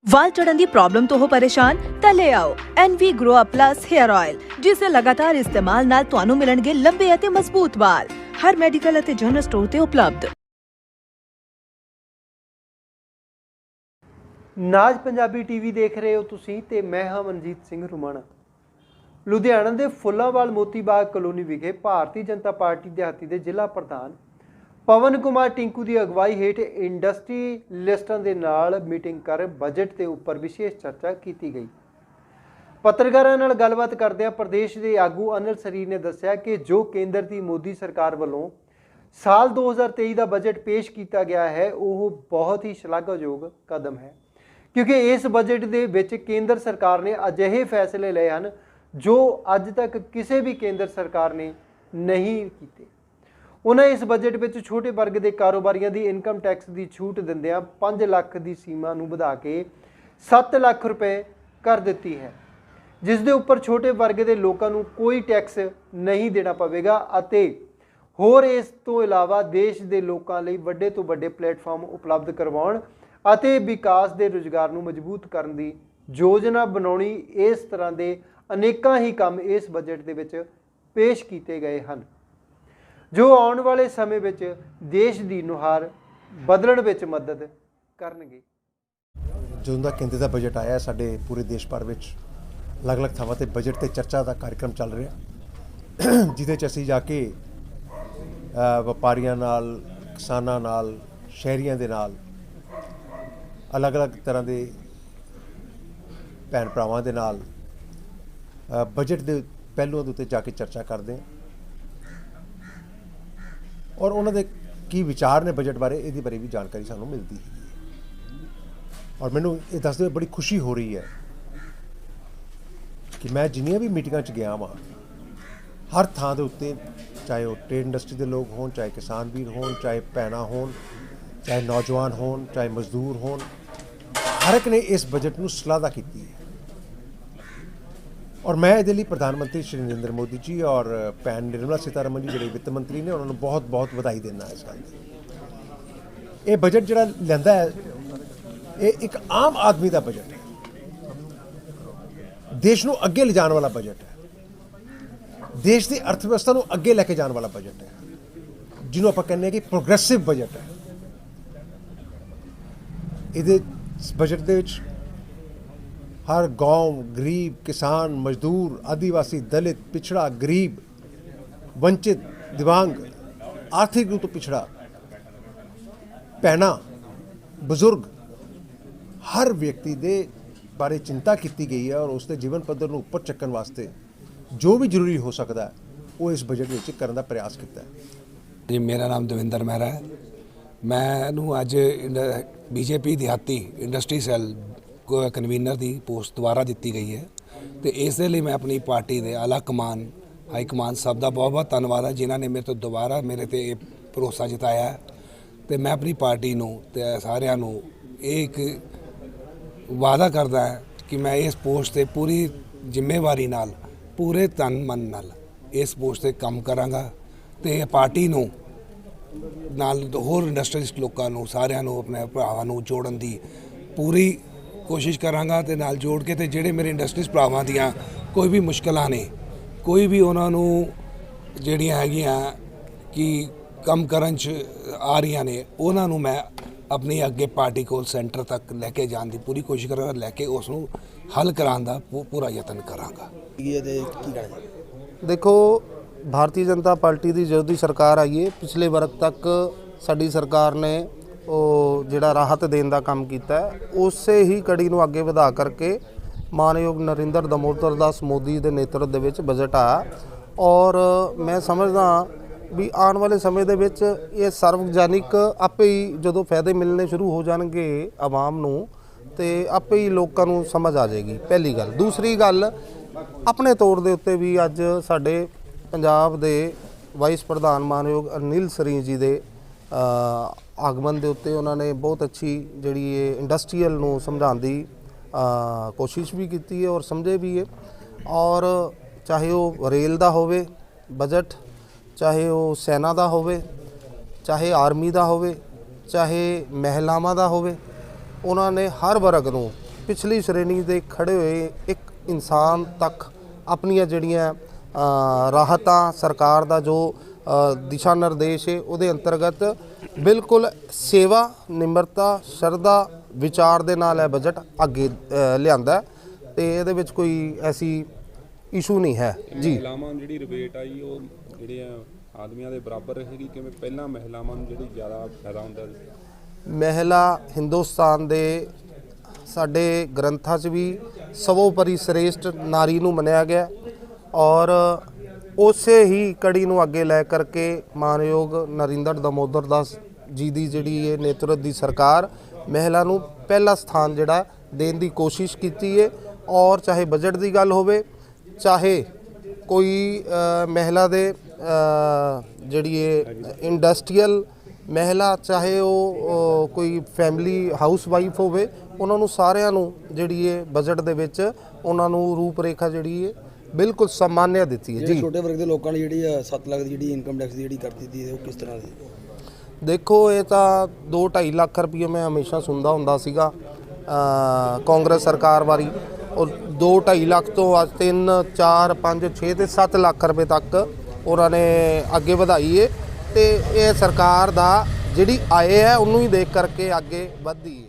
ਵਾਲ ਝੜਨ ਦੀ problem ਤੋਂ ਹੋ ਪਰੇਸ਼ਾਨ ਤਾਂ ਲੈ ਆਓ NV Grow Up Plus hair oil जिस ਦੇ ਲਗਾਤਾਰ ਇਸਤੇਮਾਲ ਨਾਲ ਤੁਹਾਨੂੰ ਮਿਲਣਗੇ ਲੰਬੇ ਅਤੇ ਮਜ਼ਬੂਤ ਵਾਲ ਹਰ ਮੈਡੀਕਲ ਅਤੇ ਜਨਰਲ ਸਟੋਰ ਤੇ ਉਪਲਬਧ। ਨਾਜ ਪੰਜਾਬੀ ਟੀਵੀ ਦੇਖ ਰਹੇ ਹੋ ਤੁਸੀਂ ਤੇ ਮੈਂ ਹਾਂ ਮਨਜੀਤ ਸਿੰਘ ਰੁਮਾਣਾ। ਲੁਧਿਆਣਾ ਦੇ ਫੁੱਲਾਂਵਾਲ ਮੋਤੀ ਬਾਗ ਕਲੋਨੀ ਵਿਖੇ ਭਾਰਤੀ ਜਨਤਾ ਪਾਰਟੀ ਦਿਹਾਤੀ ਦੇ ਜ਼ਿਲ੍ਹਾ ਪ੍ਰਧਾਨ ਪਵਨ ਕੁਮਾਰ ਟਿੰਕੂ ਦੀ ਅਗਵਾਈ ਹੇਠ ਇੰਡਸਟਰੀ ਲਿਸਟਾਂ ਦੇ ਨਾਲ ਮੀਟਿੰਗ ਕਰ ਬਜਟ ਦੇ ਉੱਪਰ ਵਿਸ਼ੇਸ਼ ਚਰਚਾ ਕੀਤੀ ਗਈ। ਪੱਤਰਕਾਰਾਂ ਨਾਲ ਗੱਲਬਾਤ ਕਰਦਿਆਂ ਪ੍ਰਦੇਸ਼ ਦੇ ਆਗੂ ਅਨਿਲ ਸਰੀਰ ਨੇ ਦੱਸਿਆ ਕਿ ਜੋ ਕੇਂਦਰ ਦੀ ਮੋਦੀ ਸਰਕਾਰ ਵੱਲੋਂ ਸਾਲ 2023 ਦਾ ਬਜਟ ਪੇਸ਼ ਕੀਤਾ ਗਿਆ ਹੈ ਉਹ ਬਹੁਤ ਹੀ ਸ਼ਲਾਘਾਯੋਗ ਕਦਮ ਹੈ, ਕਿਉਂਕਿ ਇਸ ਬਜਟ ਦੇ ਵਿੱਚ ਕੇਂਦਰ ਸਰਕਾਰ ਨੇ ਅਜਿਹੇ ਫੈਸਲੇ ਲਏ ਹਨ ਜੋ ਅੱਜ ਤੱਕ ਕਿਸੇ ਵੀ ਕੇਂਦਰ ਸਰਕਾਰ ਨੇ ਨਹੀਂ ਕੀਤੇ। ਉਹਨਾਂ ਇਸ ਬਜਟ ਵਿੱਚ ਛੋਟੇ ਵਰਗ ਦੇ ਕਾਰੋਬਾਰੀਆਂ ਦੀ ਇਨਕਮ ਟੈਕਸ ਦੀ ਛੂਟ ਦਿੰਦਿਆਂ 5 ਲੱਖ ਦੀ ਸੀਮਾ ਨੂੰ ਵਧਾ ਕੇ 7 ਲੱਖ ਰੁਪਏ ਕਰ ਦਿੱਤੀ ਹੈ, ਜਿਸ ਦੇ ਉੱਪਰ ਛੋਟੇ ਵਰਗ ਦੇ ਲੋਕਾਂ ਨੂੰ ਕੋਈ ਟੈਕਸ ਨਹੀਂ ਦੇਣਾ ਪਵੇਗਾ ਅਤੇ ਹੋਰ ਇਸ ਤੋਂ ਇਲਾਵਾ ਦੇਸ਼ ਦੇ ਲੋਕਾਂ ਲਈ ਵੱਡੇ ਤੋਂ ਵੱਡੇ ਪਲੇਟਫਾਰਮ ਉਪਲਬਧ ਕਰਵਾਉਣ ਅਤੇ ਵਿਕਾਸ ਦੇ ਰੁਜ਼ਗਾਰ ਨੂੰ ਮਜ਼ਬੂਤ ਕਰਨ ਦੀ ਯੋਜਨਾ ਬਣਾਉਣੀ। ਇਸ ਤਰ੍ਹਾਂ ਦੇ ਅਨੇਕਾਂ ਹੀ ਕੰਮ ਇਸ ਬਜਟ ਦੇ ਵਿੱਚ ਪੇਸ਼ ਕੀਤੇ ਗਏ ਹਨ ਜੋ ਆਉਣ ਵਾਲੇ ਸਮੇਂ ਵਿੱਚ ਦੇਸ਼ ਦੀ ਨੁਹਾਰ ਬਦਲਣ ਵਿੱਚ ਮਦਦ ਕਰਨਗੇ। ਜਦੋਂ ਦਾ ਕੇਂਦਰ ਦਾ ਬਜਟ ਆਇਆ ਸਾਡੇ ਪੂਰੇ ਦੇਸ਼ ਭਰ ਵਿੱਚ ਅਲੱਗ-ਅਲੱਗ ਥਾਵਾਂ ਤੇ ਬਜਟ ਤੇ ਚਰਚਾ ਦਾ ਕਾਰਜਕ੍ਰਮ ਚੱਲ ਰਿਹਾ, ਜਿਹਦੇ 'ਚ ਅਸੀਂ ਜਾ ਕੇ ਵਪਾਰੀਆਂ ਨਾਲ, ਕਿਸਾਨਾਂ ਨਾਲ, ਸ਼ਹਿਰੀਆਂ ਦੇ ਨਾਲ, ਅਲੱਗ-ਅਲੱਗ ਤਰ੍ਹਾਂ ਦੇ ਭੈਣ ਭਰਾਵਾਂ ਦੇ ਨਾਲ ਬਜਟ ਦੇ ਪਹਿਲੂਆਂ ਦੇ ਉੱਤੇ ਜਾ ਕੇ ਚਰਚਾ ਕਰਦੇ ਹਾਂ ਔਰ ਉਹਨਾਂ ਦੇ ਕੀ ਵਿਚਾਰ ਨੇ ਬਜਟ ਬਾਰੇ, ਇਹਦੇ ਬਾਰੇ ਵੀ ਜਾਣਕਾਰੀ ਸਾਨੂੰ ਮਿਲਦੀ ਹੈ। ਔਰ ਮੈਨੂੰ ਇਹ ਦੱਸਦੇ ਹੋਏ ਬੜੀ ਖੁਸ਼ੀ ਹੋ ਰਹੀ ਹੈ ਕਿ ਮੈਂ ਜਿੰਨੀਆਂ ਵੀ ਮੀਟਿੰਗਾਂ 'ਚ ਗਿਆ ਵਾਂ ਹਰ ਥਾਂ ਦੇ ਉੱਤੇ, ਚਾਹੇ ਉਹ ਟ੍ਰੇਡ ਇੰਡਸਟਰੀ ਦੇ ਲੋਕ ਹੋਣ, ਚਾਹੇ ਕਿਸਾਨ ਵੀਰ ਹੋਣ, ਚਾਹੇ ਭੈਣਾਂ ਹੋਣ, ਚਾਹੇ ਨੌਜਵਾਨ ਹੋਣ, ਚਾਹੇ ਮਜ਼ਦੂਰ ਹੋਣ, ਹਰ ਇੱਕ ਨੇ ਇਸ ਬਜਟ ਨੂੰ ਸ਼ਲਾਘਾ ਕੀਤੀ ਹੈ। ਔਰ ਮੈਂ ਇਹਦੇ ਲਈ ਪ੍ਰਧਾਨ ਮੰਤਰੀ ਸ਼੍ਰੀ ਨਰਿੰਦਰ ਮੋਦੀ ਜੀ ਔਰ ਭੈਣ ਨਿਰਮਲਾ ਸੀਤਾਰਮਨ ਜੀ ਜਿਹੜੇ ਵਿੱਤ ਮੰਤਰੀ ਨੇ ਉਹਨਾਂ ਨੂੰ ਬਹੁਤ ਬਹੁਤ ਵਧਾਈ ਦੇਣਾ ਇਸ ਗੱਲ ਦੀ। ਇਹ ਬਜਟ ਜਿਹੜਾ ਲੈਂਦਾ ਹੈ ਇਹ ਇੱਕ ਆਮ ਆਦਮੀ ਦਾ ਬਜਟ ਹੈ, ਦੇਸ਼ ਨੂੰ ਅੱਗੇ ਲਿਜਾਣ ਵਾਲਾ ਬਜਟ ਹੈ, ਦੇਸ਼ ਦੀ ਅਰਥ ਵਿਵਸਥਾ ਨੂੰ ਅੱਗੇ ਲੈ ਕੇ ਜਾਣ ਵਾਲਾ ਬਜਟ ਹੈ, ਜਿਹਨੂੰ ਆਪਾਂ ਕਹਿੰਦੇ ਹਾਂ ਕਿ ਪ੍ਰੋਗਰੈਸਿਵ ਬਜਟ ਹੈ। ਇਹਦੇ ਬਜਟ ਦੇ ਵਿੱਚ हर गांव, गरीब, किसान, मजदूर, आदिवासी, दलित, पिछड़ा, गरीब, वंचित, दिव्यांग, आर्थिक रूप तो पिछड़ा, भैना, बजुर्ग, हर व्यक्ति दे बारे चिंता की गई है और उसके जीवन पद्धर को उपर चक्कन वास्ते जो भी जरूरी हो सकता है वो इस बजट में करने का प्रयास किया है। जी, मेरा नाम दविंदर मेहरा है। मैं अज बीजेपी दिहाती इंडस्ट्री सैल कन्वीनर की पोस्ट दोबारा दी गई है तो इस लिए मैं अपनी पार्टी के आला कमान, हाई कमान सब का बहुत बहुत धन्यवाद है जिन्होंने मेरे तो दोबारा मेरे ते भरोसा जताया है। तो मैं अपनी पार्टी नूं ते सारिਆਂ ਨੂੰ एक वादा करदा है कि मैं इस पोस्ट से पूरी जिम्मेवारी नाल पूरे तन मन नाल इस पोस्ट से काम करांगा ते पार्टी नूं नाल होर इंडस्ट्रीलिस्ट लोगों नूं सारिਆਂ ਨੂੰ अपने भरावां नूं जोड़न दी पूरी कोशिश करांगा ते नाल जोड़ के ते जेड़े मेरे इंडस्ट्रीज भरावां दियां कोई भी मुश्किलां ने, कोई भी उन्हां नूं जेड़ियां हैगियां कि कम करन च आ रही ने उन्हां नूं मैं अपनी अगे पार्टी को सेंटर तक लैके जाण दी पूरी कोशिश करांगा, लैके उस नूं हल कराउण दा पूरा यतन करांगा। देखो, भारतीय जनता पार्टी की जो दी सरकार आई है पिछले वर्ग तक साडी सरकार ने ਉਹ ਜਿਹੜਾ ਰਾਹਤ ਦੇਣ ਦਾ ਕੰਮ ਕੀਤਾ ਉਸੇ ਹੀ ਕੜੀ ਨੂੰ ਅੱਗੇ ਵਧਾ ਕਰਕੇ ਮਾਨਯੋਗ ਨਰਿੰਦਰ ਦਮੋਦਰ ਦਾਸ ਮੋਦੀ ਦੇ ਨੇਤਰਤਵ ਦੇ ਵਿੱਚ ਬਜਟ ਆਇਆ ਔਰ ਮੈਂ ਸਮਝਦਾ ਵੀ ਆਉਣ ਵਾਲੇ ਸਮੇਂ ਦੇ ਵਿੱਚ ਇਹ ਸਰਵਜਨਿਕ ਆਪੇ ਹੀ ਜਦੋਂ ਫਾਇਦੇ ਮਿਲਣੇ ਸ਼ੁਰੂ ਹੋ ਜਾਣਗੇ ਆਵਾਮ ਨੂੰ ਤੇ ਆਪੇ ਹੀ ਲੋਕਾਂ ਨੂੰ ਸਮਝ ਆ ਜਾਏਗੀ। ਪਹਿਲੀ ਗੱਲ। ਦੂਸਰੀ ਗੱਲ, ਆਪਣੇ ਤੌਰ ਦੇ ਉੱਤੇ ਵੀ ਅੱਜ ਸਾਡੇ ਪੰਜਾਬ ਦੇ ਵਾਈਸ ਪ੍ਰਧਾਨ ਮਾਨਯੋਗ ਅਨਿਲ ਸਰੀਰ ਜੀ ਦੇ आगमन के उत्ते उन्होंने बहुत अच्छी जी इंडस्ट्रीयल नूं समझाने की कोशिश भी की है और समझे भी है। और चाहे वो रेल का होवे बजट, चाहे वो सेना का होवे, चाहे आर्मी का होवे, चाहे महिलावां का होवे, उन्होंने हर वर्ग नूं ਪਿਛਲੀ ਸ਼੍ਰੇਣੀ ਦੇ ਖੜੇ ਹੋਏ ਇੱਕ ਇਨਸਾਨ ਤੱਕ ਆਪਣੀਆਂ ਜਿਹੜੀਆਂ ਰਾਹਤਾਂ ਸਰਕਾਰ ਦਾ ਜੋ ਦਿਸ਼ਾ ਨਿਰਦੇਸ਼ ਹੈ ਉਹਦੇ ਅੰਤਰਗਤ ਬਿਲਕੁਲ ਸੇਵਾ, ਨਿਮਰਤਾ, ਸ਼ਰਧਾ, ਵਿਚਾਰ ਦੇ ਨਾਲ ਇਹ ਬਜਟ ਅੱਗੇ ਲਿਆਂਦਾ ਤੇ ਇਹਦੇ ਵਿੱਚ ਕੋਈ ਐਸੀ ਇਸ਼ੂ ਨਹੀਂ ਹੈ ਜੀ। ਮਹਿਲਾਵਾਂ ਨੂੰ ਜਿਹੜੀ ਰਿਬੇਟ ਆਈ ਉਹ ਜਿਹੜੀਆਂ ਆਦਮੀਆਂ ਦੇ ਬਰਾਬਰ ਹੈਗੀ, ਕਿਵੇਂ ਪਹਿਲਾਂ ਮਹਿਲਾਵਾਂ ਨੂੰ ਜਿਹੜੀ ਜ਼ਿਆਦਾ ਫਾਇਦਾ ਹੁੰਦਾ ਸੀ? ਮਹਿਲਾ ਹਿੰਦੁਸਤਾਨ ਦੇ ਸਾਡੇ ਗ੍ਰੰਥਾਂ 'ਚ ਵੀ ਸਰਵੋਪਰੀ ਸ੍ਰੇਸ਼ਟ ਨਾਰੀ ਨੂੰ ਮੰਨਿਆ ਗਿਆ ਔਰ ਉਸੇ ਹੀ ਕੜੀ ਨੂੰ ਅੱਗੇ ਲੈ ਕਰਕੇ ਮਾਨਯੋਗ ਨਰਿੰਦਰ ਦਮੋਦਰ ਦਾਸ ਜੀ ਦੀ ਜਿਹੜੀ ਇਹ ਨੇਤਰਤ ਦੀ ਸਰਕਾਰ ਮਹਿਲਾ ਨੂੰ ਪਹਿਲਾ ਸਥਾਨ ਜਿਹੜਾ ਦੇਣ ਦੀ ਕੋਸ਼ਿਸ਼ ਕੀਤੀ ਹੈ ਔਰ ਚਾਹੇ ਬਜਟ ਦੀ ਗੱਲ ਹੋਵੇ, ਚਾਹੇ ਕੋਈ ਮਹਿਲਾ ਦੇ ਜਿਹੜੀ ਇਹ ਇੰਡਸਟਰੀਅਲ ਮਹਿਲਾ, ਚਾਹੇ ਉਹ ਕੋਈ ਫੈਮਿਲੀ ਹਾਊਸ ਵਾਈਫ ਹੋਵੇ, ਉਹਨਾਂ ਨੂੰ ਸਾਰਿਆਂ ਨੂੰ ਜਿਹੜੀ ਇਹ ਬਜਟ ਦੇ ਵਿੱਚ ਉਹਨਾਂ ਨੂੰ ਰੂਪ ਰੇਖਾ ਜਿਹੜੀ ਹੈ ਬਿਲਕੁਲ ਸਨਮਾਨਿਆ ਦਿੱਤੀ ਹੈ ਜੀ। ਛੋਟੇ ਵਰਗ ਦੇ ਲੋਕਾਂ ਲਈ ਜਿਹੜੀ 7 ਲੱਖ ਦੀ ਜਿਹੜੀ ਇਨਕਮ ਟੈਕਸ ਦੀ ਜਿਹੜੀ ਕਰ ਦਿੱਤੀ ਹੈ ਉਹ ਕਿਸ ਤਰ੍ਹਾਂ ਦੀ? ਦੇਖੋ ਇਹ ਤਾਂ 2-2.5 ਲੱਖ ਰੁਪਏ ਮੈਂ ਹਮੇਸ਼ਾ ਸੁਣਦਾ ਹੁੰਦਾ ਸੀਗਾ ਕਾਂਗਰਸ ਸਰਕਾਰ ਵਾਰੀ, ਔਰ 2-2.5 ਲੱਖ ਤੋਂ ਅੱਜ 3, 4, 5, 6 ਤੇ 7 ਲੱਖ ਰੁਪਏ ਤੱਕ ਉਹਨਾਂ ਨੇ ਅੱਗੇ ਵਧਾਈ ਹੈ ਤੇ ਇਹ ਸਰਕਾਰ ਦਾ ਜਿਹੜੀ ਆਏ ਹੈ ਉਹਨੂੰ ਹੀ ਦੇਖ ਕਰਕੇ ਅੱਗੇ ਵੱਧਦੀ ਹੈ।